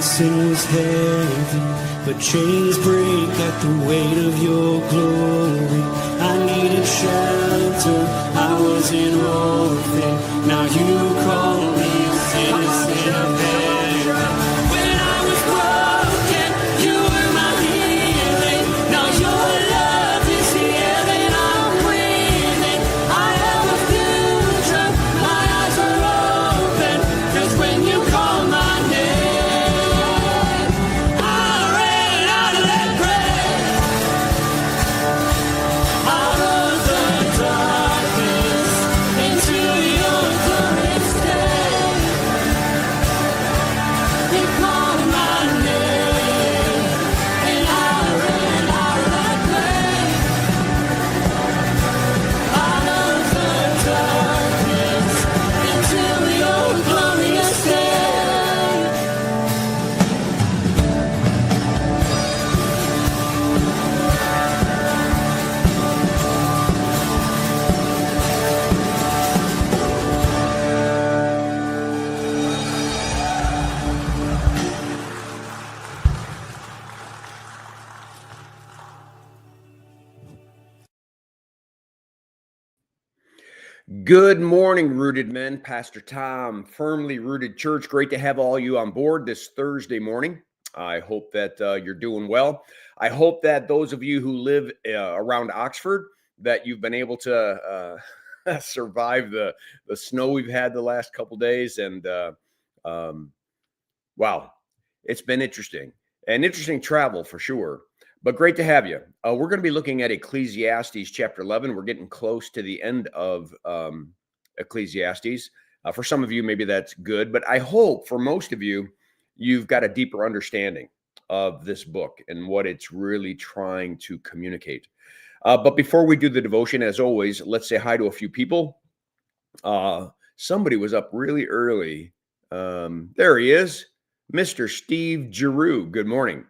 My sin was heavy, but chains break at the weight of your glory. I needed shelter, I was an orphan. Now you call me a citizen of heaven. When I was broken, you were my healing. Now your love is here and I'm breathing. I have a future, my eyes are open. 'Cause when you call my name, I ran out of that grave, out of the darkness, into your glorious day. You called my name, and I ran out of that grave, out of the darkness, into your glorious day. Good morning, Rooted Men. Pastor Tom, Firmly Rooted Church. Great to have all you on board this Thursday morning. I hope that you're doing well. I hope that those of you who live around Oxford, that you've been able to survive the snow we've had the last couple days. And wow, it's been interesting. And interesting travel for sure. But great to have you. We're going to be looking at Ecclesiastes chapter 11. We're getting close to the end of Ecclesiastes. For some of you, maybe that's good. But I hope for most of you, you've got a deeper understanding of this book and what it's really trying to communicate. But before we do the devotion, as always, let's say hi to a few people. Somebody was up really early. There he is, Mr. Steve Giroux. Good morning.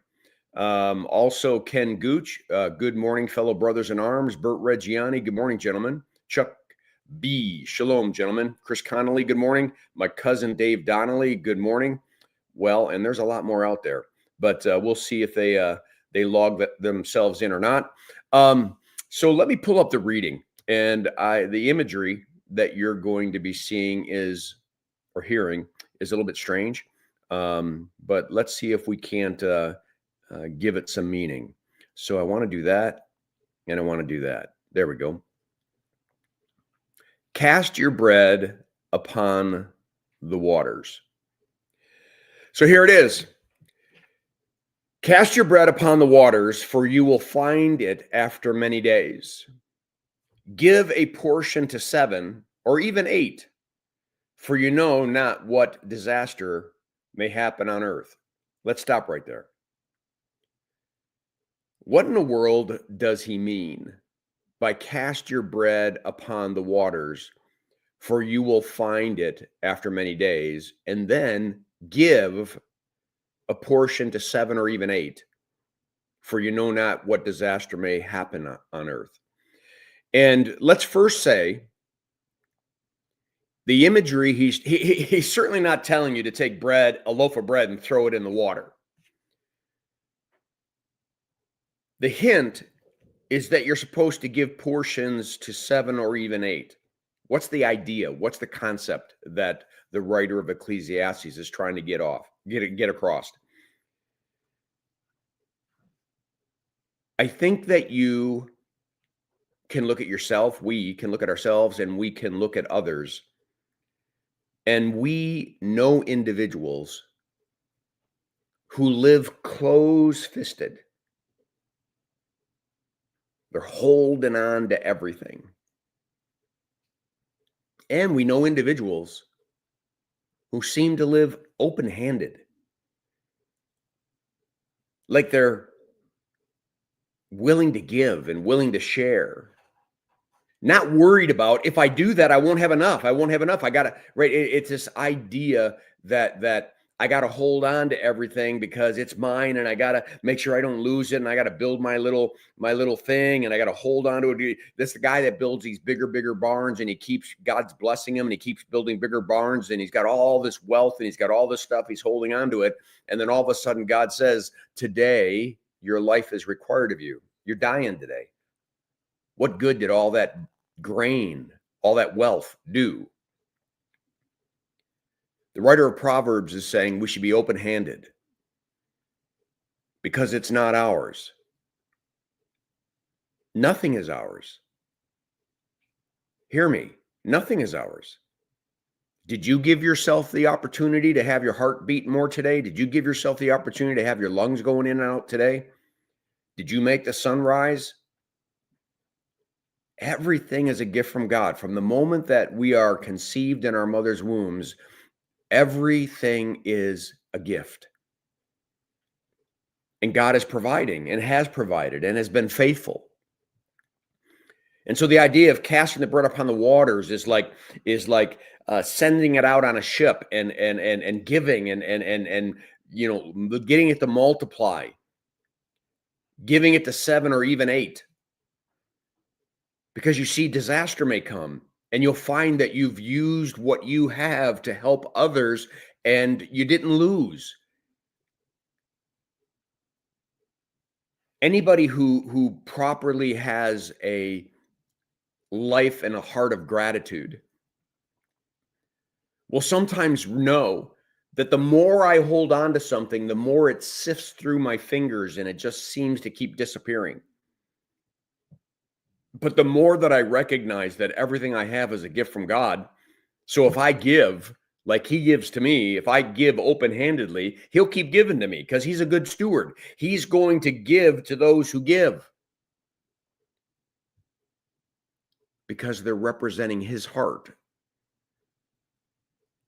Also Ken Gooch, good morning, fellow brothers in arms. Bert Reggiani, good morning, gentlemen. Chuck B, shalom, gentlemen. Chris Connolly, good morning. My cousin Dave Donnelly, good morning. Well, and there's a lot more out there, but we'll see if they log themselves in or not. So let me pull up the reading, and the imagery that you're going to be seeing or hearing is a little bit strange, but let's see if we can't give it some meaning. So I want to do that, and I want to do that. There we go. Cast your bread upon the waters. So here it is. Cast your bread upon the waters, for you will find it after many days. Give a portion to 7 or even 8, for you know not what disaster may happen on earth. Let's stop right there. What in the world does he mean by cast your bread upon the waters, for you will find it after many days, and then give a portion to 7 or even 8, for you know not what disaster may happen on earth? And let's first say the imagery, he's certainly not telling you to take a loaf of bread and throw it in the water. The hint is that you're supposed to give portions to 7 or even 8. What's the idea? What's the concept that the writer of Ecclesiastes is trying to get across? I think that you can look at yourself, we can look at ourselves, and we can look at others. And we know individuals who live close-fisted. They're holding on to everything. And we know individuals who seem to live open-handed. Like they're willing to give and willing to share. Not worried about, if I do that, I won't have enough. I got to, right? It's this idea that I got to hold on to everything because it's mine, and I got to make sure I don't lose it, and I got to build my little thing, and I got to hold on to it. This is the guy that builds these bigger barns, and he keeps God's blessing him, and he keeps building bigger barns, and he's got all this wealth, and he's got all this stuff, he's holding on to it, and then all of a sudden God says, today your life is required of you. You're dying today. What good did all that grain, all that wealth do? The writer of Proverbs is saying we should be open-handed because it's not ours. Nothing is ours. Hear me. Nothing is ours. Did you give yourself the opportunity to have your heart beat more today? Did you give yourself the opportunity to have your lungs going in and out today? Did you make the sun rise? Everything is a gift from God. From the moment that we are conceived in our mother's wombs, everything is a gift. And God is providing and has provided and has been faithful. And so the idea of casting the bread upon the waters is like sending it out on a ship and giving and getting it to multiply, giving it to 7 or even 8. Because you see, disaster may come, and you'll find that you've used what you have to help others, and you didn't lose. Anybody who properly has a life and a heart of gratitude will sometimes know that the more I hold on to something, the more it sifts through my fingers and it just seems to keep disappearing. But the more that I recognize that everything I have is a gift from God, so if I give like he gives to me, if I give open-handedly, he'll keep giving to me because he's a good steward. He's going to give to those who give because they're representing his heart.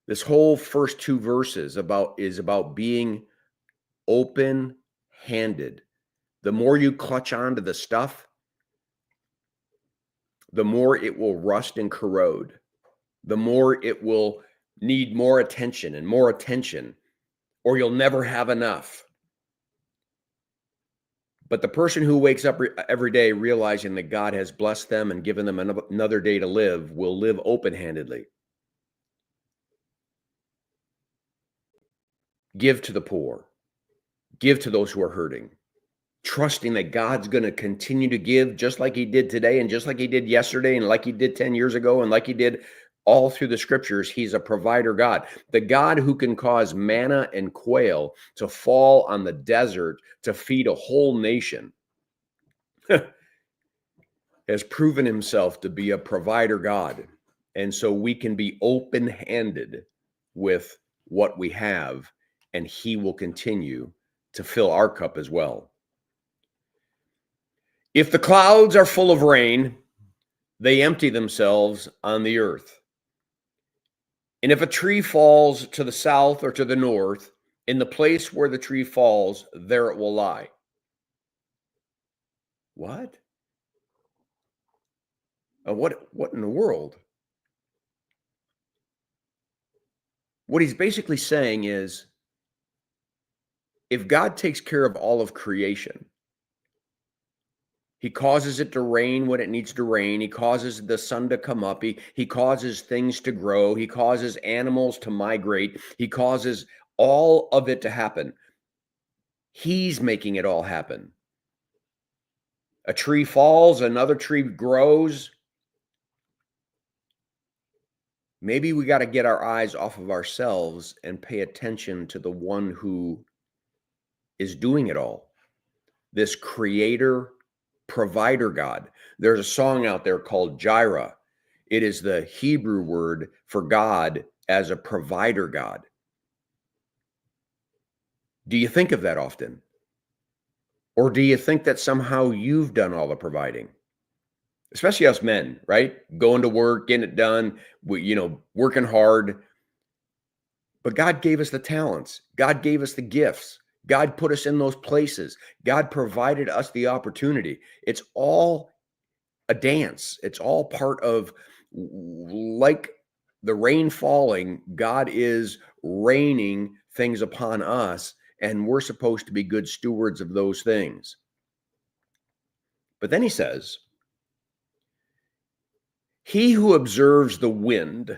This whole first 2 verses is about being open-handed. The more you clutch onto the stuff, the more it will rust and corrode. The more it will need more attention, or you'll never have enough. But the person who wakes up every day realizing that God has blessed them and given them another day to live will live open-handedly. Give to the poor. Give to those who are hurting. Trusting that God's going to continue to give just like he did today and just like he did yesterday and like he did 10 years ago and like he did all through the scriptures. He's a provider God. The God who can cause manna and quail to fall on the desert to feed a whole nation has proven himself to be a provider God. And so we can be open-handed with what we have, and he will continue to fill our cup as well. If the clouds are full of rain, they empty themselves on the earth. And if a tree falls to the south or to the north, in the place where the tree falls, there it will lie. What? What in the world? What he's basically saying is, if God takes care of all of creation, he causes it to rain when it needs to rain. He causes the sun to come up. He causes things to grow. He causes animals to migrate. He causes all of it to happen. He's making it all happen. A tree falls, another tree grows. Maybe we got to get our eyes off of ourselves and pay attention to the one who is doing it all. This creator, provider God. There's a song out there called Jireh. It is the Hebrew word for God as a provider God. Do you think of that often? Or do you think that somehow you've done all the providing? Especially us men, right? Going to work, getting it done, working hard. But God gave us the talents. God gave us the gifts. God put us in those places. God provided us the opportunity. It's all a dance. It's all part of, like the rain falling, God is raining things upon us, and we're supposed to be good stewards of those things. But then he says, he who observes the wind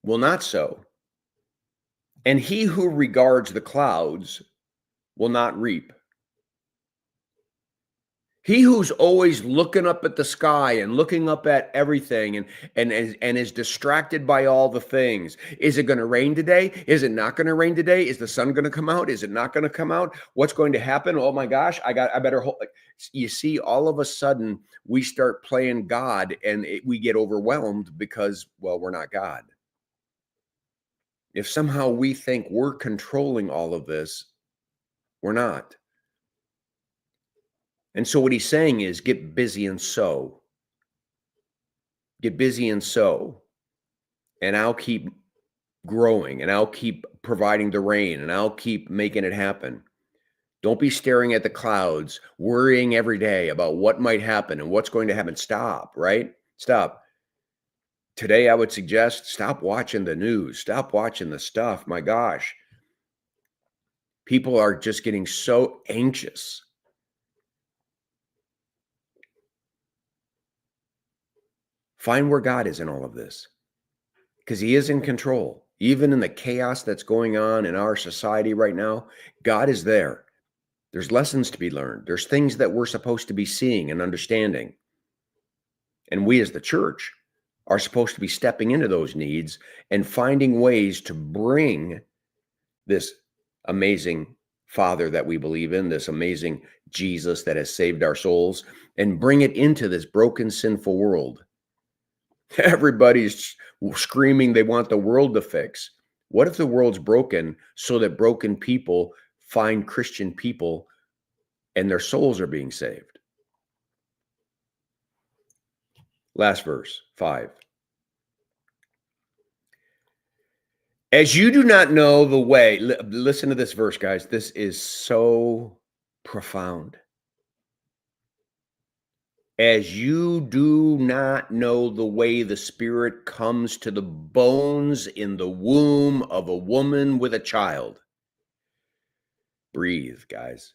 will not sow, and he who regards the clouds will not reap. He who's always looking up at the sky and looking up at everything and is distracted by all the things. Is it going to rain today? Is it not going to rain today? Is the sun going to come out? Is it not going to come out? What's going to happen? Oh my gosh, I better hold. You see, all of a sudden we start playing God and we get overwhelmed because, well, we're not God. If somehow we think we're controlling all of this, we're not. And so what he's saying is get busy and sow. Get busy and sow. And I'll keep growing and I'll keep providing the rain and I'll keep making it happen. Don't be staring at the clouds, worrying every day about what might happen and what's going to happen. Stop, right? Stop. Today, I would suggest stop watching the news. Stop watching the stuff. My gosh. People are just getting so anxious. Find where God is in all of this, because he is in control. Even in the chaos that's going on in our society right now, God is there. There's lessons to be learned. There's things that we're supposed to be seeing and understanding. And we as the church are supposed to be stepping into those needs and finding ways to bring this amazing Father that we believe in, this amazing Jesus that has saved our souls, and bring it into this broken, sinful world. Everybody's screaming they want the world to fix. What if the world's broken so that broken people find Christian people and their souls are being saved? Last verse, 5. As you do not know the way, listen to this verse, guys. This is so profound. As you do not know the way the Spirit comes to the bones in the womb of a woman with a child. Breathe, guys.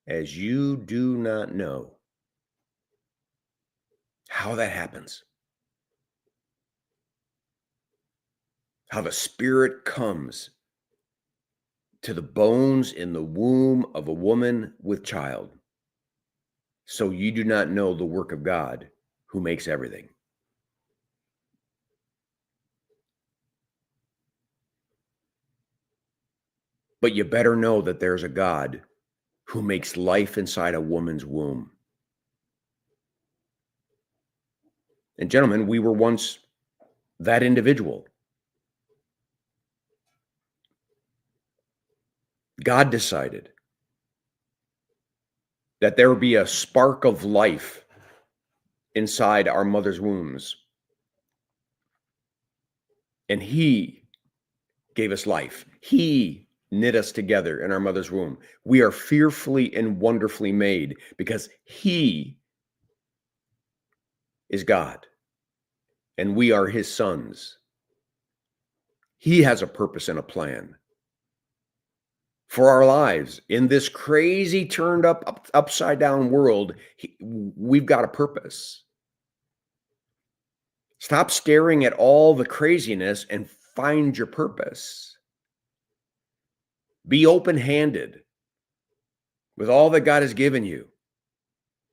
As you do not know how that happens. How the Spirit comes to the bones in the womb of a woman with child. So you do not know the work of God who makes everything. But you better know that there's a God who makes life inside a woman's womb. And gentlemen, we were once that individual. God decided that there would be a spark of life inside our mother's wombs. And he gave us life. He knit us together in our mother's womb. We are fearfully and wonderfully made because he is God and we are his sons. He has a purpose and a plan for our lives in this crazy turned upside down world. We've got a purpose. Stop staring at all the craziness and find your purpose. Be open-handed with all that God has given you.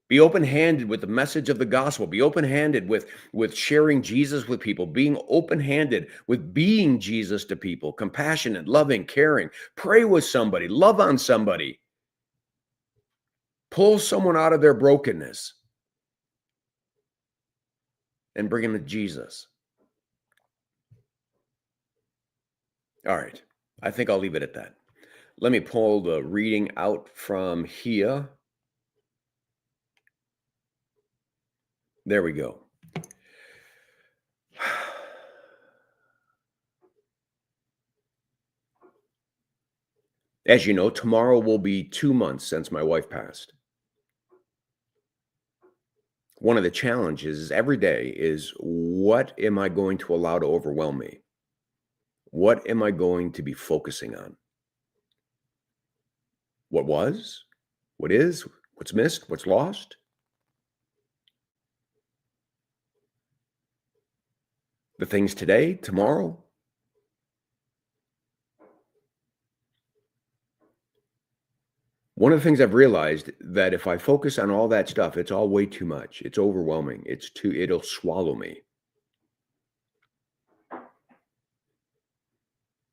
Be open-handed with the message of the gospel. Be open-handed with sharing Jesus with people. Being open-handed with being Jesus to people. Compassionate, loving, caring. Pray with somebody. Love on somebody. Pull someone out of their brokenness and bring them to Jesus. All right. I think I'll leave it at that. Let me pull the reading out from here. There we go. As you know, tomorrow will be 2 months since my wife passed. One of the challenges every day is, what am I going to allow to overwhelm me? What am I going to be focusing on? What was? What is? What's missed? What's lost? The things today, tomorrow? One of the things I've realized that if I focus on all that stuff, it's all way too much. It's overwhelming. It'll swallow me.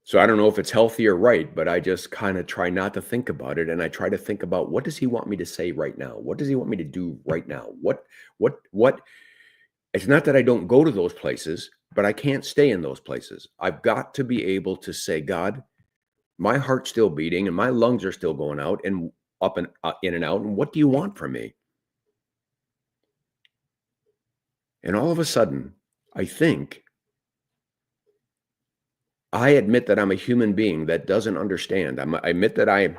So I don't know if it's healthy or right, but I just kind of try not to think about it. And I try to think about, what does he want me to say right now? What does he want me to do right now? What? It's not that I don't go to those places, but I can't stay in those places. I've got to be able to say, God, my heart's still beating and my lungs are still going out and up and in and out. And what do you want from me? And all of a sudden, I think I admit that I'm a human being that doesn't understand. I admit that I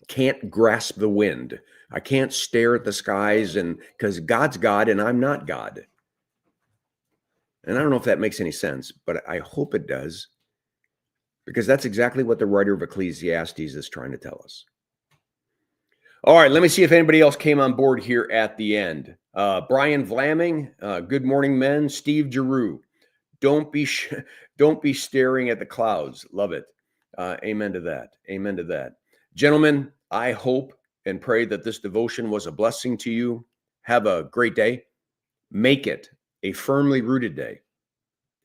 can't grasp the wind. I can't stare at the skies, and because God's God and I'm not God. And I don't know if that makes any sense, but I hope it does, because that's exactly what the writer of Ecclesiastes is trying to tell us. All right, let me see if anybody else came on board here at the end. Brian Vlaming, good morning, men. Steve Giroux, don't be staring at the clouds. Love it. Amen to that. Amen to that. Gentlemen, I hope and pray that this devotion was a blessing to you. Have a great day. Make it a firmly rooted day.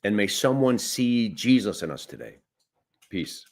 And may someone see Jesus in us today. Peace.